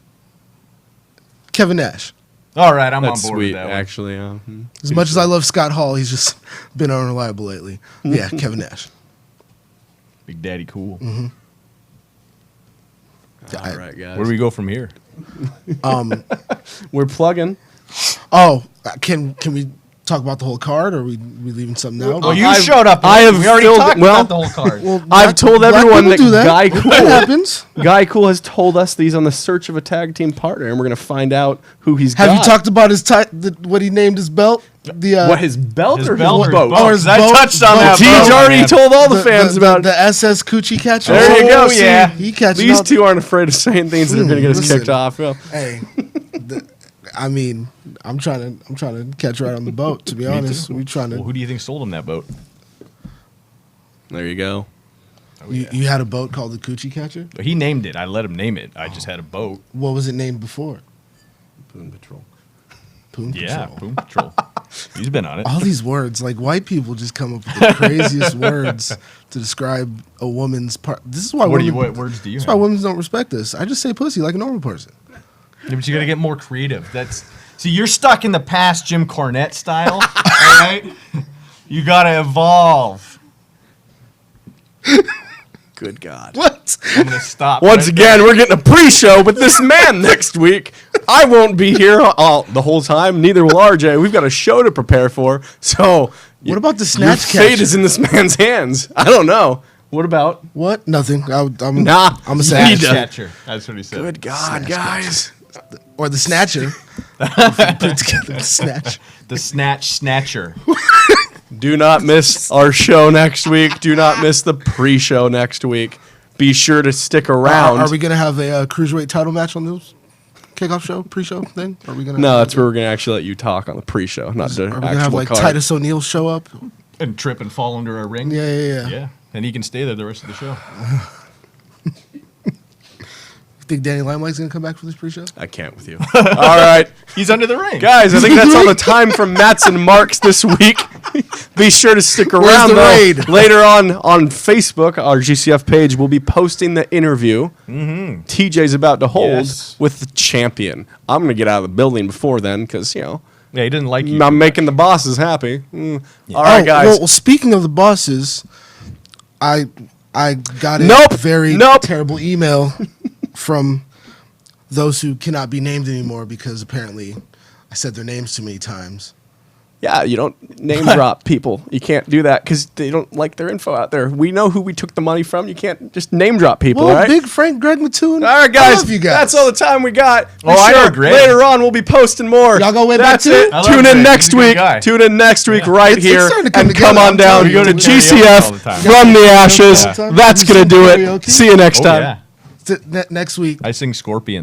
Kevin Nash. All right, I'm That's on board sweet, with that one. actually. As much as I love Scott Hall, he's just been unreliable lately. Yeah, Kevin Nash. Big Daddy Cool. All right, guys. Where do we go from here? We're plugging. Oh, can we talk about the whole card, or are we leaving something out? Well, you I've- showed up. I have we already filled- talked well- about the whole card. Well, I've told black everyone people that do Guy Cool- That happens. Guy Cool has told us that he's on the search of a tag team partner, and we're going to find out who he's Have got. you talked about his what he named his belt? The What, his belt His or belt his or boat? boat? Or his I boat- touched on boat. that. Teej boat, already man. told all the fans about the SS Coochie Catcher. There you go. Oh, See, yeah. He catching these all- two aren't afraid of saying things that are going to get us Listen. kicked off. Yeah. Hey, I mean, I'm trying to catch right on the boat. To be honest, we trying to. Well, who do you think sold him that boat? There you go. You had a boat called the Coochie Catcher. He named it. I let him name it. I just had a boat. What was it named before? Boom Patrol. Poon Yeah, Patrol. Boom Patrol. He's been on it. All these words, like white people, just come up with the craziest words to describe a woman's part. This is why What women. words do you That's have? why women don't respect us. I just say pussy like a normal person. Yeah, but you got to get more creative. See, you're stuck in the past Jim Cornette style. All right, you got to evolve. Good God. What? I'm gonna stop. Once right again, we're getting a pre-show with this man next week. I won't be here the whole time. Neither will RJ. We've got a show to prepare for. So, What about the your snatch fate catch? is in this man's hands. I don't know. What about? What? Nothing. I'm Nah. I'm a He snatch. does. Catcher. That's what he said. Good God, Snatch guys. Or the snatcher. Put together the snatch. The snatcher. Do not miss our show next week. Do not miss the pre-show next week. Be sure to stick around. Are we gonna have a cruiserweight title match on this kickoff show, pre-show thing? Are we gonna? No, that's where we're going to actually let you talk on the pre-show, not the Are we gonna actual have like card. Titus O'Neil show up? And trip and fall under a ring. Yeah. Yeah. And he can stay there the rest of the show. You think Danny Limelight's gonna come back for this pre-show? I can't with you. All right. He's under the ring. Guys, I think that's all the time from Mats and Marks this week. Be sure to stick around the though. raid? Later on Facebook, our GCF page, we'll be posting the interview TJ's about to hold Yes. with the champion. I'm going to get out of the building before then because, Yeah, he didn't like you. I'm making the bosses happy. All right, guys. Well, speaking of the bosses, I got a Nope. very Nope. terrible email from those who cannot be named anymore because apparently I said their names too many times. Yeah, you don't name drop people. You can't do that because they don't like their info out there. We know who we took the money from. You can't just name drop people, Well, right? Big Frank, Greg Mattoon. All right, I guys, love you guys. that's all the time we got. Be Oh, I know sure Greg. later on we'll be posting more. Y'all go way back That's too? it. I love Tune in Greg. next He's a good week. guy. Tune in next week right It's here starting to come and come together. on down We to go to karaoke all GCF the time. from the ashes. Yeah. That's gonna do it. Karaoke? See you next Oh, time. yeah. Next week. I sing Scorpion.